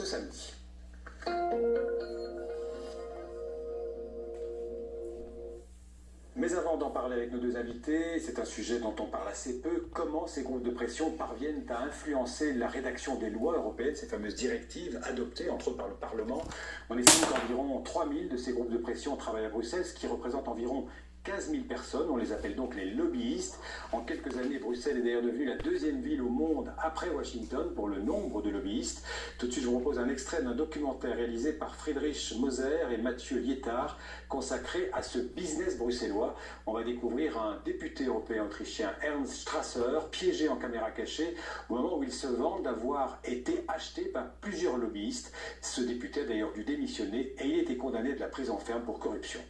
ce samedi. Mais avant d'en parler avec nos deux invités, c'est un sujet dont on parle assez peu. Comment ces groupes de pression parviennent à influencer la rédaction des lois européennes, ces fameuses directives adoptées entre autres par le Parlement? On estime qu'environ 3000 de ces groupes de pression travaillent à Bruxelles, ce qui représente environ 15 000 personnes, on les appelle donc les lobbyistes. En quelques années, Bruxelles est d'ailleurs devenue la deuxième ville au monde après Washington pour le nombre de lobbyistes. Tout de suite, je vous propose un extrait d'un documentaire réalisé par Friedrich Moser et Mathieu Lietard, consacré à ce business bruxellois. On va découvrir un député européen autrichien, Ernst Strasser, piégé en caméra cachée au moment où il se vante d'avoir été acheté par plusieurs lobbyistes. Ce député a d'ailleurs dû démissionner et il a été condamné à de la prison ferme pour corruption.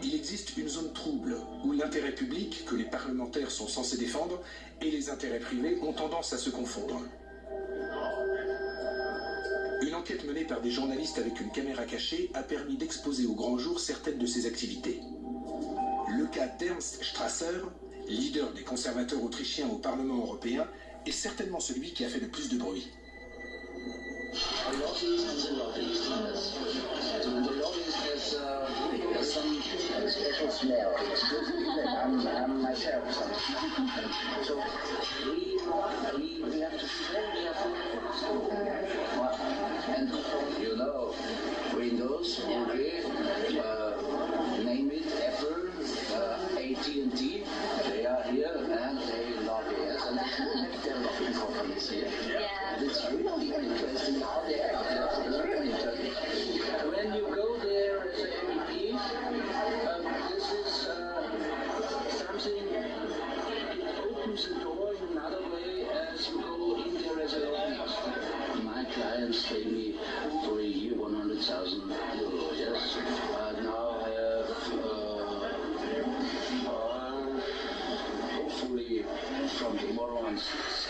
Il existe une zone trouble où l'intérêt public, que les parlementaires sont censés défendre, et les intérêts privés ont tendance à se confondre. Une enquête menée par des journalistes avec une caméra cachée a permis d'exposer au grand jour certaines de ces activités. Le cas d'Ernst Strasser, leader des conservateurs autrichiens au Parlement européen, est certainement celui qui a fait le plus de bruit. Special smell. I'm myself so we have to be very careful. And you know, Windows, okay, name it, Apple, AT&T, they are here and they lobby us, and there are a lot of companies here. Yeah. And it's really interesting how they act. It's really interesting. When you go there as an MEP, this is something that opens the door in another way as you go in there as a lobbyist. My clients pay me for a year 100,000 euros, yes. Now I have hopefully from tomorrow on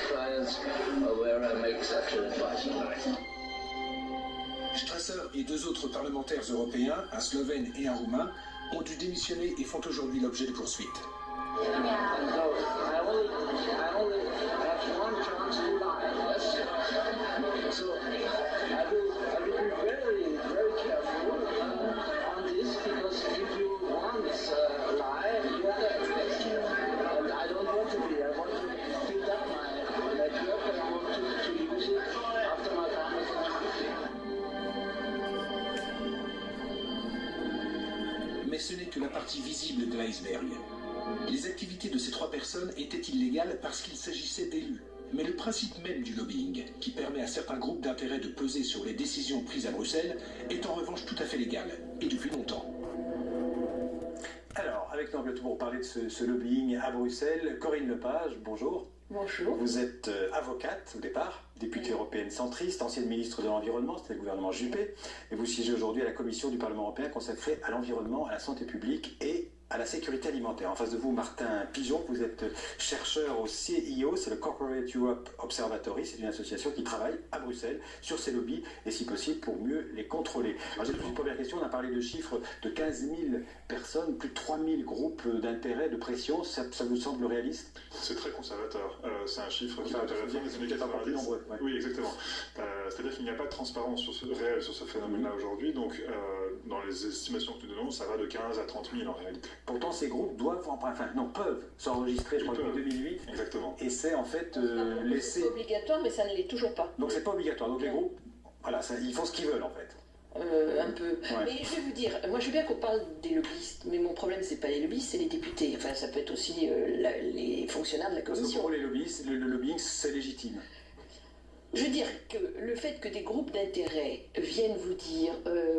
clients where I make such an advice. Strasser et deux autres parlementaires européens, un Slovène et un Roumain, ont dû démissionner et font aujourd'hui l'objet de poursuites. Mais ce n'est que la partie visible de l'iceberg. Les activités de ces trois personnes étaient illégales parce qu'il s'agissait d'élus. Mais le principe même du lobbying, qui permet à certains groupes d'intérêt de peser sur les décisions prises à Bruxelles, est en revanche tout à fait légal, et depuis longtemps. Alors, avec nous pour parler de ce lobbying à Bruxelles, Corinne Lepage, bonjour. Bonjour. Vous êtes avocate au départ, députée européenne centriste, ancienne ministre de l'Environnement, c'était le gouvernement Juppé, et vous siégez aujourd'hui à la commission du Parlement européen consacrée à l'environnement, à la santé publique et à la sécurité alimentaire. En face de vous, Martin Pigeon, vous êtes chercheur au CIO, c'est le Corporate Europe Observatory, c'est une association qui travaille à Bruxelles sur ces lobbies et si possible pour mieux les contrôler. Alors j'ai une première question, on a parlé de chiffres de 15 000 personnes, plus de 3 000 groupes d'intérêt, de pression, ça vous semble réaliste? C'est très conservateur, c'est un chiffre qui est intéressant des années 90. Nombreux, ouais. Oui, exactement. C'est-à-dire qu'il n'y a pas de transparence réelle sur ce phénomène-là aujourd'hui, donc dans les estimations que nous donnons, ça va de 15 à 30 000 en réalité. Pourtant, ces groupes peuvent s'enregistrer, je crois, depuis 2008. Exactement. Et c'est en fait laissé. C'est obligatoire, mais ça ne l'est toujours pas. Donc c'est pas obligatoire. Donc les groupes, voilà, ils font ce qu'ils veulent en fait. Un peu. Ouais. Mais je vais vous dire, moi je veux bien qu'on parle des lobbyistes, mais mon problème c'est pas les lobbyistes, c'est les députés. Enfin, ça peut être aussi les fonctionnaires de la Parce commission. que pour les lobbyistes, le lobbying c'est légitime. Je veux dire que le fait que des groupes d'intérêt viennent vous dire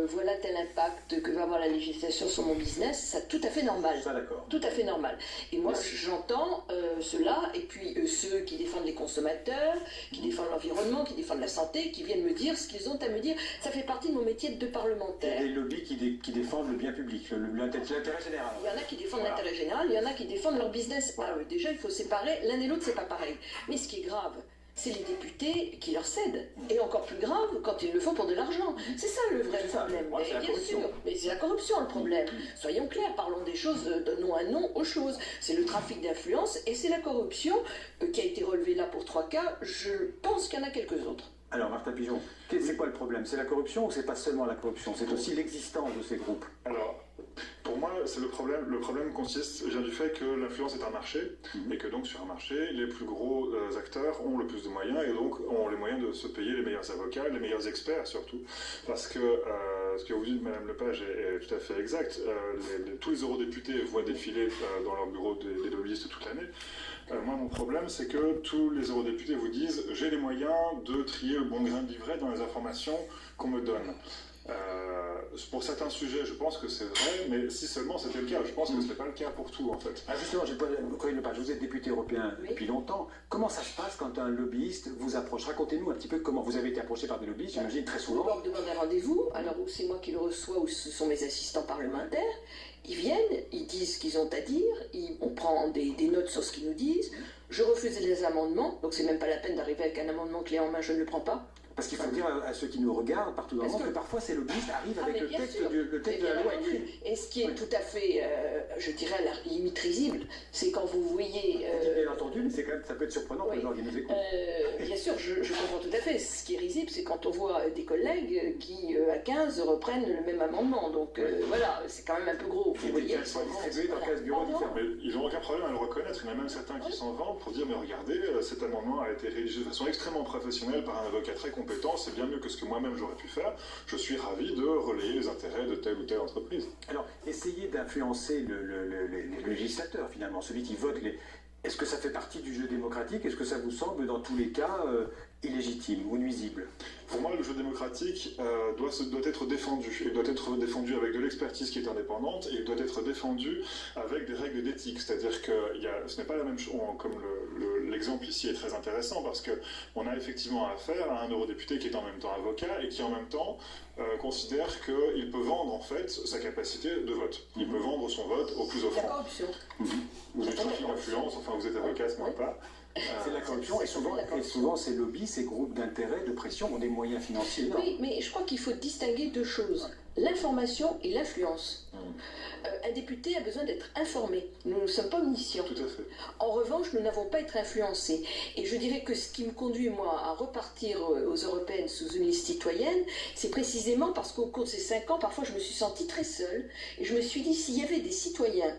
voilà tel impact que va avoir la législation sur mon business, c'est tout à fait normal. Ça, d'accord. Tout à fait normal. Et moi, j'entends cela, et puis ceux qui défendent les consommateurs, qui défendent l'environnement, qui défendent la santé, qui viennent me dire ce qu'ils ont à me dire. Ça fait partie de mon métier de parlementaire. Il y a des lobbies qui défendent le bien public, l'intérêt général. Il y en a qui défendent l'intérêt général, il y en a qui défendent leur business. Déjà, il faut séparer. L'un et l'autre, c'est pas pareil. Mais ce qui est grave, c'est les députés qui leur cèdent. Et encore plus grave, quand ils le font pour de l'argent. C'est ça le vrai problème. Ouais, et bien sûr, mais c'est la corruption le problème. Soyons clairs, parlons des choses, donnons un nom aux choses. C'est le trafic d'influence et c'est la corruption qui a été relevée là pour 3 cas. Je pense qu'il y en a quelques autres. Alors, Martin Pigeon, quels C'est quoi le problème? C'est la corruption ou c'est pas seulement la corruption? C'est aussi l'existence de ces groupes? Alors, pour moi, c'est le problème. Le problème vient du fait que l'influence est un marché, et que donc sur un marché, les plus gros acteurs ont le plus de moyens, et donc ont les moyens de se payer les meilleurs avocats, les meilleurs experts surtout. Parce que ce que vous dites, Madame Lepage, est tout à fait exact. Tous les eurodéputés voient défiler dans leur bureau des lobbyistes toute l'année. Moi, mon problème, c'est que tous les eurodéputés vous disent « j'ai les moyens de trier le bon grain de livret dans les informations qu'on me donne ». Pour certains sujets, je pense que c'est vrai, mais si seulement c'était le cas, je pense que ce n'est pas le cas pour tout, en fait. Justement, Corinne Lepage, vous êtes député européen depuis longtemps. Comment ça se passe quand un lobbyiste vous approche? Racontez-nous un petit peu comment vous avez été approché par des lobbyistes, j'imagine très souvent. On demande un rendez-vous, alors ou c'est moi qui le reçois ou ce sont mes assistants parlementaires. Ils viennent, ils disent ce qu'ils ont à dire, on prend des notes sur ce qu'ils nous disent. Je refuse les amendements, donc c'est même pas la peine d'arriver avec un amendement clé en main, je ne le prends pas. Parce qu'il faut dire à ceux qui nous regardent partout dans le monde que parfois ces lobbyistes arrivent avec le texte de la loi écrit. Et ce qui est tout à fait, je dirais, à la limite risible, c'est quand vous voyez... Bien entendu, mais ça peut être surprenant pour les gens qui nous écoutent. Bien sûr, je comprends tout à fait. Ce qui est risible, c'est quand on voit des collègues qui, à 15, reprennent le même amendement. Donc voilà, c'est quand même un peu gros. Vous voyez, ils sont distribués dans 15 bureaux différents. Mais ils n'ont aucun problème à le reconnaître. Il y en a même certains qui s'en vantent pour dire, mais regardez, cet amendement a été rédigé de façon extrêmement professionnelle par un avocat très compétent, c'est bien mieux que ce que moi-même j'aurais pu faire. Je suis ravi de relayer les intérêts de telle ou telle entreprise. Alors, essayez d'influencer les législateurs, finalement, celui qui vote les... Est-ce que ça fait partie du jeu démocratique? Est-ce que ça vous semble, dans tous les cas, illégitime ou nuisible? Pour moi, le jeu démocratique doit être défendu. Il doit être défendu avec de l'expertise qui est indépendante et il doit être défendu avec des règles d'éthique. C'est-à-dire que ce n'est pas la même chose, comme l'exemple ici est très intéressant, parce qu'on a effectivement affaire à un eurodéputé qui est en même temps avocat et qui en même temps considère qu'il peut vendre en fait sa capacité de vote. Il peut vendre son vote au plus offrant. La corruption. Vous êtes trafic d'influence, enfin vous êtes avocat, ce n'est pas. C'est de la corruption, et souvent ces lobbies, ces groupes d'intérêt, de pression ont des moyens financiers énormes. Oui, mais je crois qu'il faut distinguer deux choses, l'information et l'influence. Un député a besoin d'être informé, nous ne sommes pas omniscients. Tout à fait. En revanche, nous n'avons pas à être influencés. Et je dirais que ce qui me conduit, moi, à repartir aux européennes sous une liste citoyenne, c'est précisément parce qu'au cours de ces 5 ans, parfois je me suis sentie très seule, et je me suis dit, s'il y avait des citoyens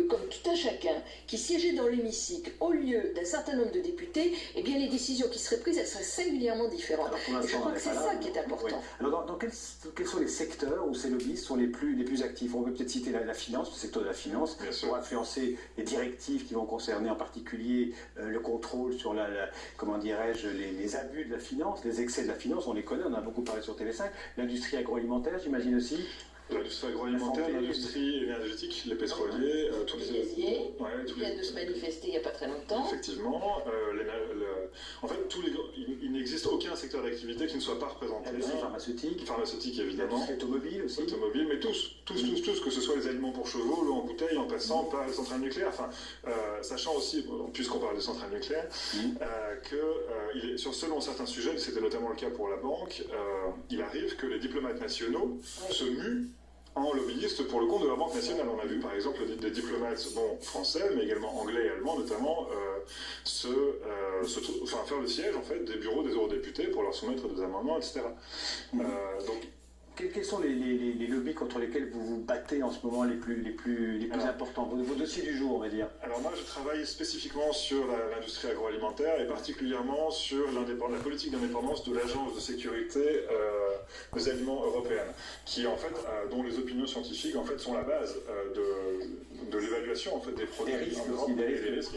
comme tout un chacun, qui siégeait dans l'hémicycle au lieu d'un certain nombre de députés, eh bien les décisions qui seraient prises, elles seraient singulièrement différentes. Et je crois que c'est ça qui est important. Oui. Alors dans quels sont les secteurs où ces lobbyistes sont les plus actifs? On peut peut-être citer la finance, le secteur de la finance, pour influencer les directives qui vont concerner en particulier le contrôle sur comment dirais-je, les abus de la finance, les excès de la finance, on les connaît, on en a beaucoup parlé sur TV5. L'industrie agroalimentaire, j'imagine aussi. L'industrie agroalimentaire, l'industrie énergétique, les pétroliers, tous les gaziers, qui viennent de se manifester il n'y a pas très longtemps. Effectivement, en fait, il n'existe aucun secteur d'activité qui ne soit pas représenté. L'industrie pharmaceutique évidemment. L'industrie automobile aussi. Automobile, mais tous, que ce soit les aliments pour chevaux, l'eau en bouteille, en passant par les centrales nucléaires. Enfin, sachant aussi, puisqu'on parle de centrales nucléaires, que selon certains sujets, c'était notamment le cas pour la banque, il arrive que les diplomates nationaux se muent en lobbyistes pour le compte de la Banque nationale. On a vu par exemple des diplomates français, mais également anglais et allemands notamment, faire le siège en fait des bureaux des eurodéputés pour leur soumettre des amendements, etc. Quels sont les lobbies contre lesquels vous vous battez en ce moment les plus importants, vos dossiers du jour, on va dire? Alors moi, je travaille spécifiquement sur l'industrie agroalimentaire et particulièrement sur la politique d'indépendance de l'Agence de sécurité des aliments européenne, qui en fait, dont les opinions scientifiques en fait sont la base de l'évaluation en fait des produits en Europe et des risques.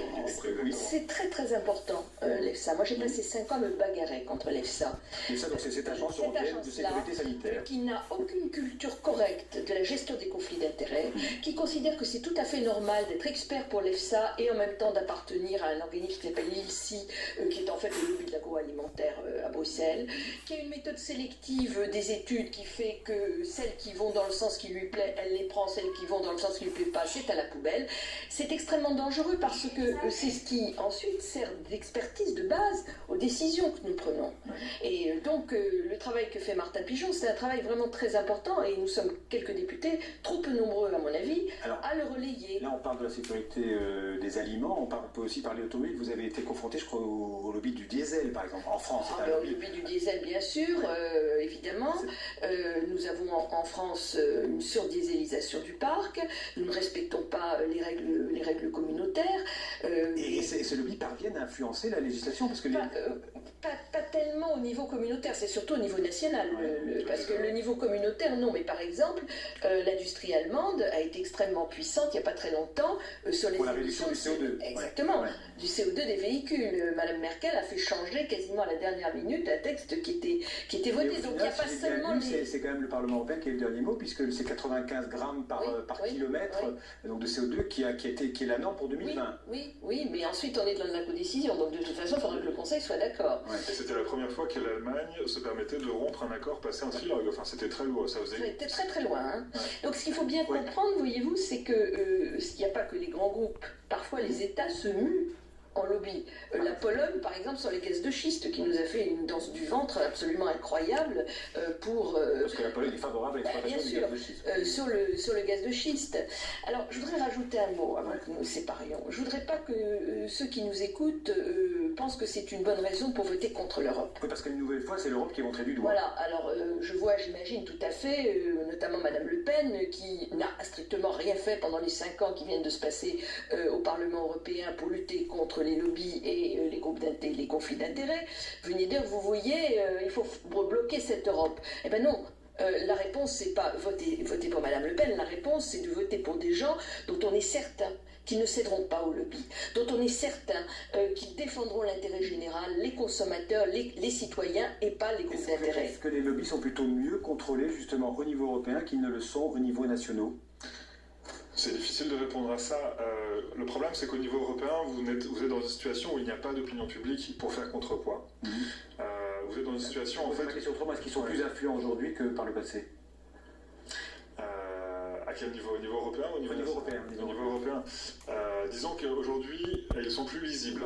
C'est très très important l'EFSA. Moi, j'ai passé 5 ans à me bagarrer contre l'EFSA. l'EFSA, donc c'est cette agence européenne de sécurité sanitaire qui n'a aucune culture correcte de la gestion des conflits d'intérêts, qui considère que c'est tout à fait normal d'être expert pour l'EFSA et en même temps d'appartenir à un organisme qui s'appelle l'ILSI, qui est en fait le lobby de l'agroalimentaire à Bruxelles, qui a une méthode sélective suive des études qui fait que celles qui vont dans le sens qui lui plaît, elle les prend, celles qui vont dans le sens qui lui plaît pas, c'est à la poubelle. C'est extrêmement dangereux parce que c'est ce qui ensuite sert d'expertise de base aux décisions que nous prenons. Et donc le travail que fait Martin Pigeon, c'est un travail vraiment très important et nous sommes quelques députés, trop peu nombreux à mon avis, à le relayer. Là on parle de la sécurité des aliments, on peut aussi parler automobile. Vous avez été confronté, je crois, au lobby du diesel par exemple, en France. Au lobby du diesel bien sûr, évidemment. Nous avons en France une surdiésélisation du parc, nous ne respectons pas les règles communautaires. Et ces lobbies parviennent à influencer la législation parce que pas tellement au niveau communautaire, c'est surtout au niveau national. Parce que le niveau communautaire, non. Mais par exemple, l'industrie allemande a été extrêmement puissante il n'y a pas très longtemps sur les émissions du CO2. Exactement, du CO2 des véhicules. Madame Merkel a fait changer quasiment à la dernière minute un texte qui était voté. Donc il n'y a pas seulement c'est quand même le Parlement européen qui a le dernier mot, puisque c'est 95 grammes par kilomètre donc de CO2 qui est la norme pour 2020. Oui, mais ensuite on est dans la codécision, donc de toute façon il faudrait que le Conseil soit d'accord. Et c'était la première fois que l'Allemagne se permettait de rompre un accord passé un trilogue. Enfin, c'était très lourd, ça faisait... C'était très très loin. Hein. Donc ce qu'il faut bien comprendre, voyez-vous, c'est qu'il n'y a pas que les grands groupes. Parfois les États se muent en lobby. La Pologne, par exemple, sur les gaz de schiste, qui nous a fait une danse du ventre absolument incroyable pour... Parce que la Pologne est favorable à l'exploitation du gaz de schiste. Sur le gaz de schiste. Alors, je voudrais rajouter un mot avant que nous nous séparions. Je voudrais pas que ceux qui nous écoutent pensent que c'est une bonne raison pour voter contre l'Europe. Oui, parce qu'une nouvelle fois, c'est l'Europe qui est montrée du doigt. Voilà, alors j'imagine tout à fait, notamment Madame Le Pen, qui n'a strictement rien fait pendant les 5 ans qui viennent de se passer au Parlement européen pour lutter contre les lobbies et les conflits d'intérêts, venez dire, vous voyez, il faut bloquer cette Europe. Eh bien non, la réponse, c'est pas voter pour Madame Le Pen, la réponse, c'est de voter pour des gens dont on est certain qu'ils ne céderont pas au lobby, dont on est certain qu'ils défendront l'intérêt général, les consommateurs, les citoyens et pas les groupes d'intérêt. Est-ce que les lobbies sont plutôt mieux contrôlés justement au niveau européen qu'ils ne le sont au niveau national? C'est difficile de répondre à ça. Le problème, c'est qu'au niveau européen, vous êtes dans une situation où il n'y a pas d'opinion publique pour faire contrepoids. Vous êtes dans une situation, en fait... Est-ce qu'ils sont plus influents aujourd'hui que par le passé? À quel niveau? Au niveau européen ou au niveau européen. Au niveau européen. Disons qu'aujourd'hui, ils sont plus lisibles.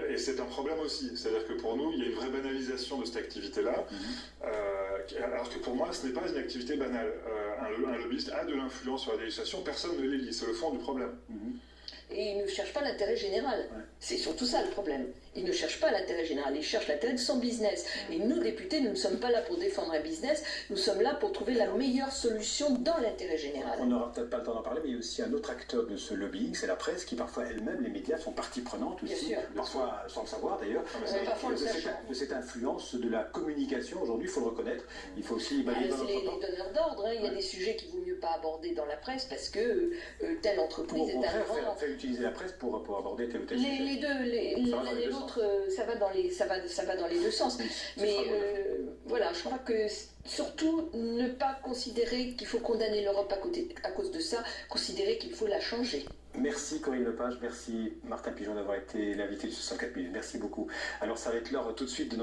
Et c'est un problème aussi. C'est-à-dire que pour nous, il y a une vraie banalisation de cette activité-là. Alors que pour moi, ce n'est pas une activité banale. Un lobbyiste a de l'influence sur la législation, personne ne l'élit. C'est le fond du problème. Et il ne cherche pas l'intérêt général. C'est surtout ça le problème. Il ne cherche pas l'intérêt général, il cherche l'intérêt de son business. Et nous, députés, nous ne sommes pas là pour défendre un business, nous sommes là pour trouver la meilleure solution dans l'intérêt général. On n'aura peut-être pas le temps d'en parler, mais il y a aussi un autre acteur de ce lobbying, c'est la presse, qui parfois elle-même, les médias, sont partie prenante aussi, parfois sans le savoir d'ailleurs, de cette influence de la communication. Aujourd'hui, il faut le reconnaître, il faut aussi balayer dans notre temps. C'est les donneurs d'ordre, il y a des sujets qu'il vaut mieux pas aborder dans la presse parce que telle entreprise est un grand... faire utiliser la presse pour aborder tel ou tel sujet. Les deux, l'un et l'autre, ça va dans les deux sens. Mais voilà, je crois que surtout ne pas considérer qu'il faut condamner l'Europe à cause de ça, considérer qu'il faut la changer. Merci Corinne Lepage, merci Martin Pigeon d'avoir été l'invité de 64 minutes. Merci beaucoup. Alors ça va être l'heure tout de suite de notre